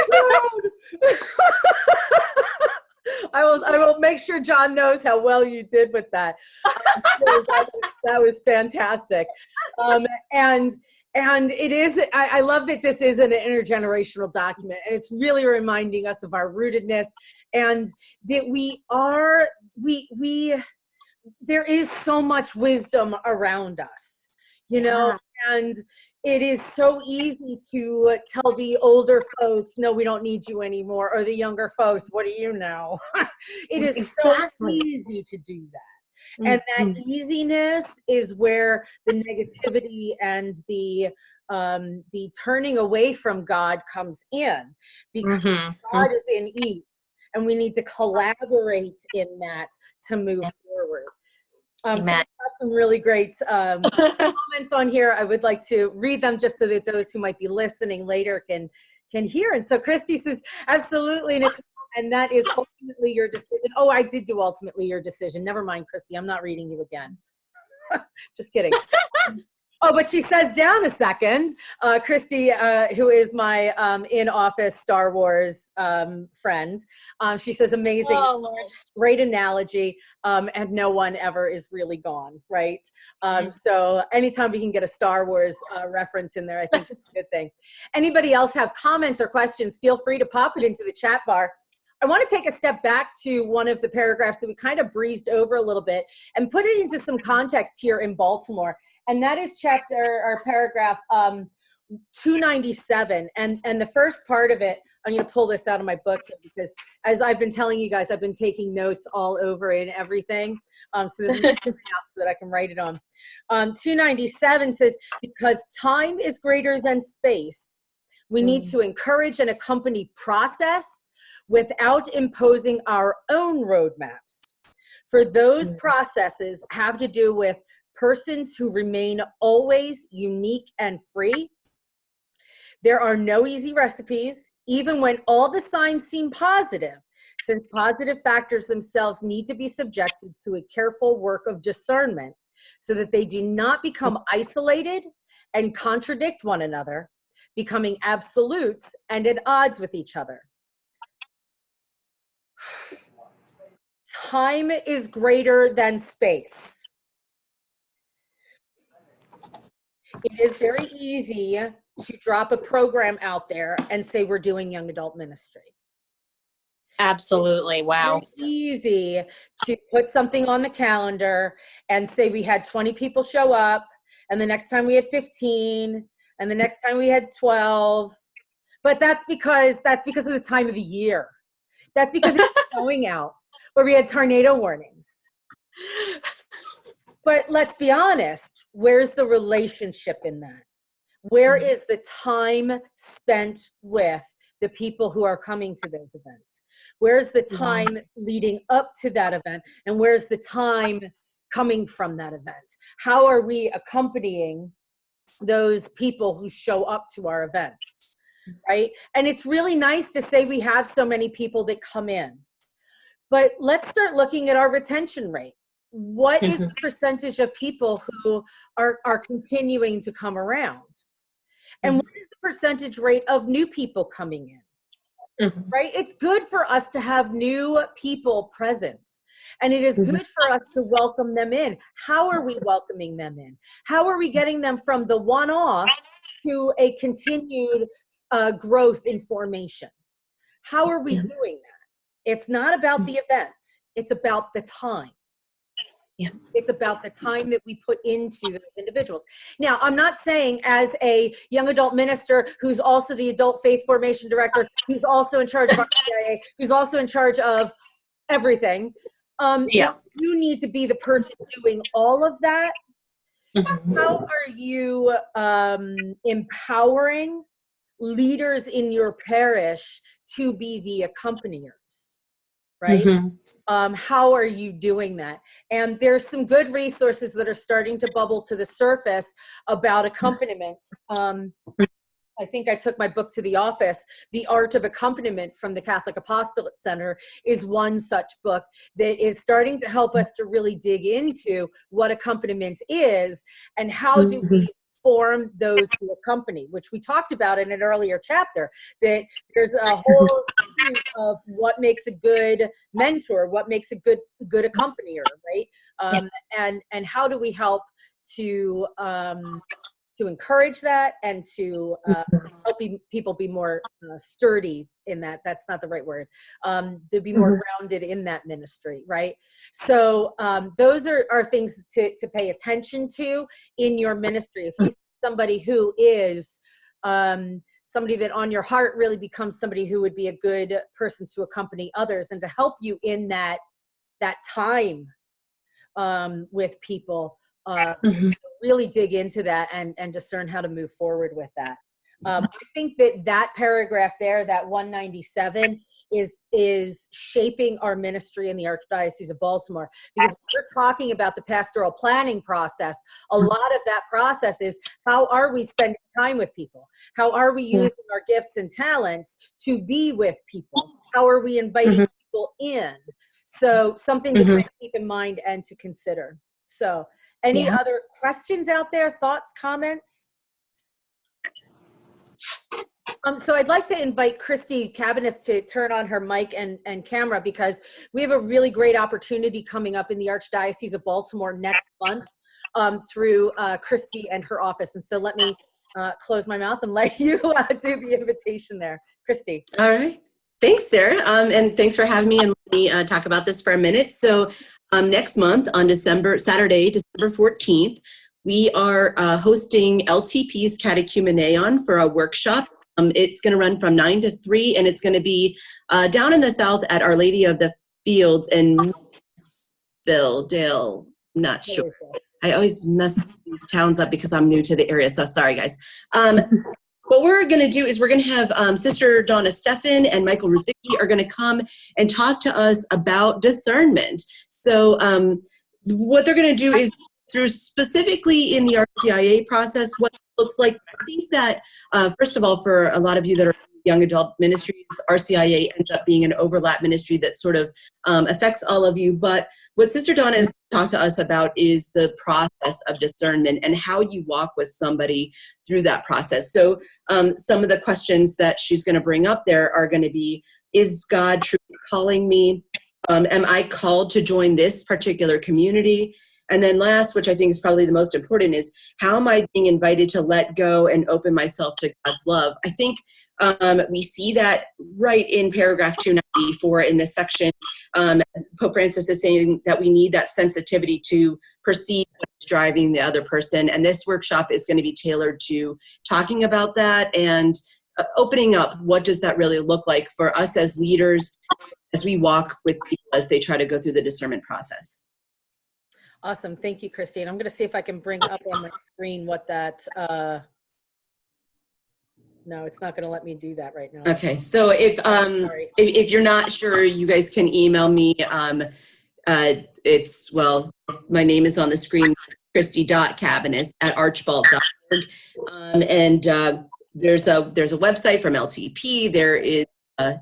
I will make sure John knows how well you did with that. That was fantastic. And it is, I love that this is an intergenerational document, and it's really reminding us of our rootedness, and that there is so much wisdom around us, you know, and it is so easy to tell the older folks, no, we don't need you anymore, or the younger folks, what do you know? It is so easy to do that. And that easiness is where the negativity and the turning away from God comes in, because God is in ease, and we need to collaborate in that to move forward. So we've got some really great comments on here. I would like to read them just so that those who might be listening later can hear. And so Christy says, absolutely, Nicole, and that is ultimately your decision. Oh, I did do ultimately your decision. Never mind, Christy, I'm not reading you again. Just kidding. Oh, but she says down a second, Christy, who is my in-office Star Wars friend, she says, amazing, great analogy, and no one ever is really gone, right? So anytime we can get a Star Wars reference in there, I think it's a good thing. Anybody else have comments or questions, feel free to pop it into the chat bar. I want to take a step back to one of the paragraphs that we kind of breezed over a little bit and put it into some context here in Baltimore. And that is paragraph 297. And the first part of it, I'm going to pull this out of my book because, as I've been telling you guys, I've been taking notes all over it and everything. So this is out so that I can write it on. 297 says, because time is greater than space, we need to encourage and accompany process without imposing our own roadmaps. For those processes have to do with persons who remain always unique and free. There are no easy recipes, even when all the signs seem positive, since positive factors themselves need to be subjected to a careful work of discernment so that they do not become isolated and contradict one another, becoming absolutes and at odds with each other. Time is greater than space. It is very easy to drop a program out there and say we're doing young adult ministry. Absolutely. Wow. It's very easy to put something on the calendar and say we had 20 people show up, and the next time we had 15, and the next time we had 12. But that's because of the time of the year. That's because it's snowing out, or we had tornado warnings. But let's be honest, where's the relationship in that? Where is the time spent with the people who are coming to those events? Where's the time leading up to that event? And where's the time coming from that event? How are we accompanying those people who show up to our events, right? And it's really nice to say we have so many people that come in. But let's start looking at our retention rate. What is the percentage of people who are continuing to come around? And what is the percentage rate of new people coming in? Right? It's good for us to have new people present. And it is good for us to welcome them in. How are we welcoming them in? How are we getting them from the one-off to a continued growth in formation? How are we doing that? It's not about the event. It's about the time. Yeah. It's about the time that we put into those individuals. Now, I'm not saying as a young adult minister who's also the adult faith formation director, who's also in charge of RCIA, who's also in charge of everything, Yeah. you need to be the person doing all of that. Mm-hmm. How are you empowering leaders in your parish to be the accompaniers, right? Mm-hmm. How are you doing that? And there's some good resources that are starting to bubble to the surface about accompaniment. I think I took my book to the office. The Art of Accompaniment from the Catholic Apostolate Center is one such book that is starting to help us to really dig into what accompaniment is and how do we form those who accompany, which we talked about in an earlier chapter, that there's a whole series of what makes a good mentor, what makes a good accompanier, right? And how do we help to encourage that and to help people be more sturdy in that. That's not the right word. To be more grounded in that ministry, right? So those are things to pay attention to in your ministry. If you see somebody who is somebody that on your heart really becomes somebody who would be a good person to accompany others and to help you in that time with people, really dig into that and discern how to move forward with that. I think that paragraph there, that 197, is shaping our ministry in the Archdiocese of Baltimore. Because we're talking about the pastoral planning process. A lot of that process is, how are we spending time with people? How are we using our gifts and talents to be with people? How are we inviting people in? So something to kind of keep in mind and to consider. So any other questions out there, thoughts, comments? So I'd like to invite Christy Cabanis to turn on her mic and camera, because we have a really great opportunity coming up in the Archdiocese of Baltimore next month through Christy and her office. And so let me close my mouth and let you do the invitation there. Christy. All right. Thanks, Sarah. And thanks for having me and let me talk about this for a minute. So next month on Saturday, December 14th, we are hosting LTP's Catechumeneon for a workshop. It's going to run from 9 to 3, and it's going to be down in the south at Our Lady of the Fields in Dale. I'm not sure. I always mess these towns up because I'm new to the area, so sorry, guys. What we're going to do is we're going to have Sister Donna Stephan and Michael Ruzicki are going to come and talk to us about discernment. So what they're going to do is, through specifically in the RCIA process, what it looks like. I think that, first of all, for a lot of you that are young adult ministries, RCIA ends up being an overlap ministry that sort of affects all of you. But what Sister Donna has talked to us about is the process of discernment and how you walk with somebody through that process. So some of the questions that she's going to bring up there are going to be, is God truly calling me? Am I called to join this particular community? And then last, which I think is probably the most important, is how am I being invited to let go and open myself to God's love? I think we see that right in paragraph 294 in this section. Pope Francis is saying that we need that sensitivity to perceive what's driving the other person. And this workshop is going to be tailored to talking about that and opening up what does that really look like for us as leaders as we walk with people as they try to go through the discernment process. Awesome. Thank you, Christine. I'm going to see if I can bring up on my screen what that, no, it's not going to let me do that right now. Okay. So if you're not sure, you guys can email me. It's, well, my name is on the screen, christy.cabanis@archbalt.org. And there's a website from LTP. There is,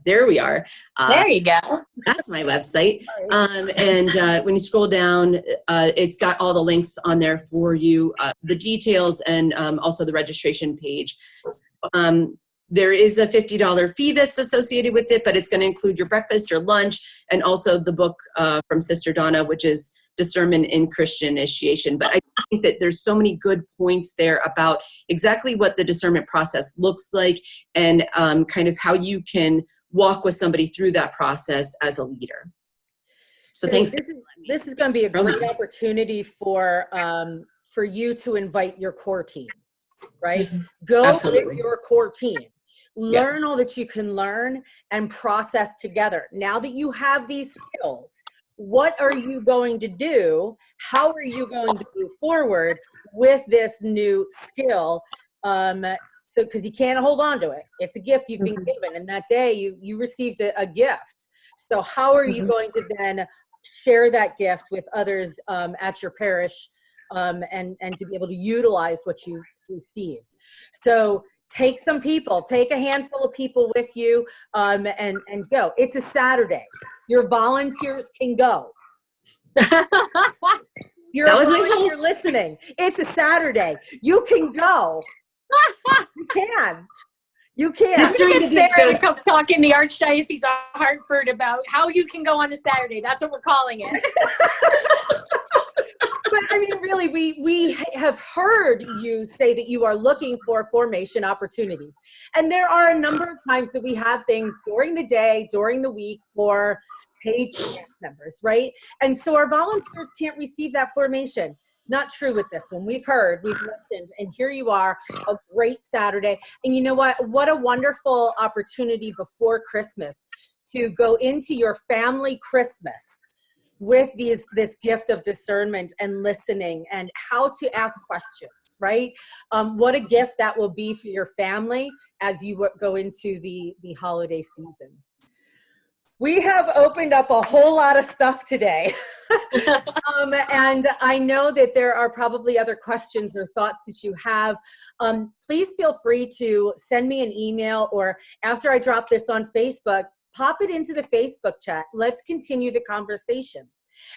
there we are. There you go. That's my website. And when you scroll down, it's got all the links on there for you, the details, and also the registration page. There is a $50 fee that's associated with it, but it's going to include your breakfast, your lunch, and also the book from Sister Donna, which is Discernment in Christian Initiation. But I think that there's so many good points there about exactly what the discernment process looks like and kind of how you can walk with somebody through that process as a leader. So thanks. This is going to be a great opportunity for you to invite your core teams, right? Go Absolutely. with your core team. Learn all that you can learn and process together. Now that you have these skills, what are you going to do? How are you going to move forward with this new skill? Because you can't hold on to it. It's a gift you've been given, and that day you received a gift. So how are you going to then share that gift with others at your parish, and to be able to utilize what you received? So take some people, take a handful of people with you, and go. It's a Saturday. Your volunteers can go. You're listening. It's a Saturday. You can go. You can. I'm going to get Sarah to come talk in the Archdiocese of Harford about how you can go on a Saturday. That's what we're calling it. But I mean, really, we have heard you say that you are looking for formation opportunities. And there are a number of times that we have things during the day, during the week for paid staff members, right? And so our volunteers can't receive that formation. Not true with this one. We've heard, we've listened, and here you are, a great Saturday. And you know what? What a wonderful opportunity before Christmas to go into your family Christmas with this gift of discernment and listening and how to ask questions, right? What a gift that will be for your family as you go into the holiday season. We have opened up a whole lot of stuff today. And I know that there are probably other questions or thoughts that you have. Please feel free to send me an email, or after I drop this on Facebook, pop it into the Facebook chat. Let's continue the conversation.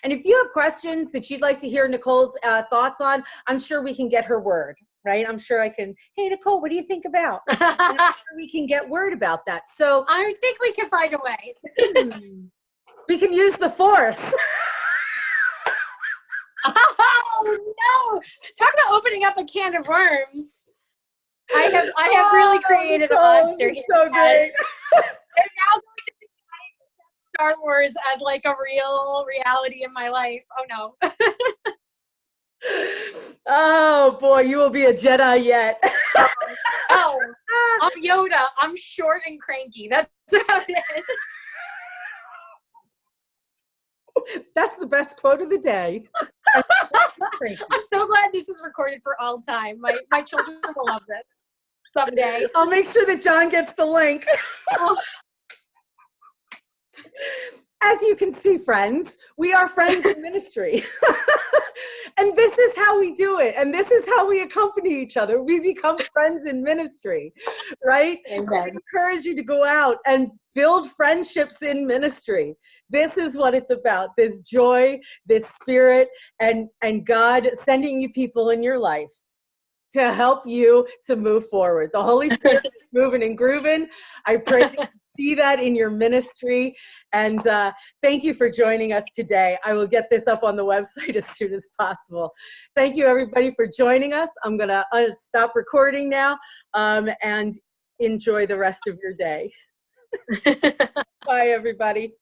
And if you have questions that you'd like to hear Nicole's thoughts on, I'm sure we can get her word, right? I'm sure I can, hey, Nicole, what do you think about? I'm sure we can get word about that. So I think we can find a way. We can use the force. Oh, no. Talk about opening up a can of worms. I have really created a monster here. So great. They're now going to be Star Wars as like a real reality in my life. Oh no. Oh boy, you will be a Jedi yet. Oh, I'm Yoda. I'm short and cranky. That's about it. That's the best quote of the day. I'm so glad this is recorded for all time. My children will love this someday. I'll make sure that John gets the link. As you can see, friends, we are friends in ministry. And this is how we do it. And this is how we accompany each other. We become friends in ministry, right? Amen. I encourage you to go out and build friendships in ministry. This is what it's about, this joy, this spirit, and God sending you people in your life to help you to move forward. The Holy Spirit is moving and grooving. I pray that you see that in your ministry. And thank you for joining us today. I will get this up on the website as soon as possible. Thank you, everybody, for joining us. I'm going to stop recording now, and enjoy the rest of your day. Bye, everybody.